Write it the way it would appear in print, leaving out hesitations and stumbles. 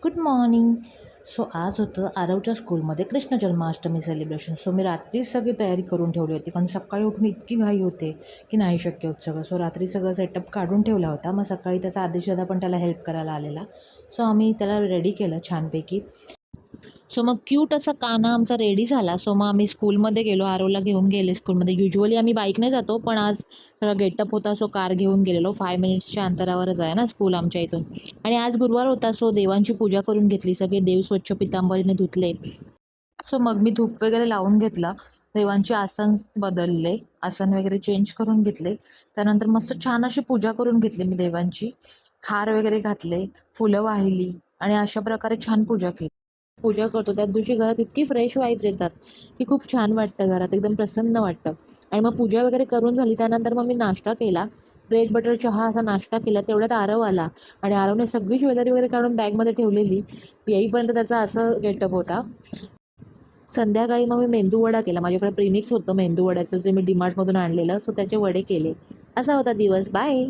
Good morning. So आज होतं आरवच्या स्कूलमध्ये कृष्ण जन्माष्टमी सेलिब्रेशन. सो मी रात्रीच सगळी तयारी करून ठेवली होती, कारण सकाळी उठून इतकी घाई होते की नाही शक्य होत सगळं. सो रात्री सगळं सेटअप काढून ठेवला होता. मग सकाळी त्याचा आदेशदादा पण त्याला हेल्प करायला आलेला. सो आम्ही त्याला रेडी केलं छानपैकी. सो मग क्यूट असा काना आमचा रेडी झाला. सो मग आम्ही स्कूलमध्ये गेलो, आरवला घेऊन गेले स्कूलमध्ये. युजुअली आम्ही बाईकने जातो, पण आज सगळा गेटअप होता सो कार घेऊन गेलेलो. 5 मिनिट्सच्या अंतरावरच आहे ना स्कूल आमच्या इथून. आणि आज गुरुवार होता, सो देवांची पूजा करून घेतली. सगळे देव स्वच्छ पितांबरीने धुतले. सो मग मी धूप वगैरे लावून घेतला. देवांचे आसन बदलले, आसन वगैरे चेंज करून घेतले. त्यानंतर मस्त छान अशी पूजा करून घेतली मी देवांची. हार वगैरे घातले, फुलं वाहिली आणि अशा प्रकारे छान पूजा केली. पूजा करतो त्याच दिवशी घरात इतकी फ्रेश वाईब्स येतात की खूप छान वाटतं, घरात एकदम प्रसन्न वाटतं. आणि मग पूजा वगैरे करून झाली त्यानंतर मग मी नाश्ता केला. ब्रेड बटर चहा असा नाश्ता केला. तेवढ्यात आरव आला आणि आरवने सगळी ज्वेलरी वगैरे काढून बॅगमध्ये ठेवलेली. येईपर्यंत त्याचा असं गेटअप होता. संध्याकाळी मग मी मेंदूवडा केला. माझ्याकडे प्रीमिक्स होतं मेंदूवड्याचं, जे मी डीमार्टमधून आणलेलं. सो त्याचे वडे केले. असा होता दिवस. बाय.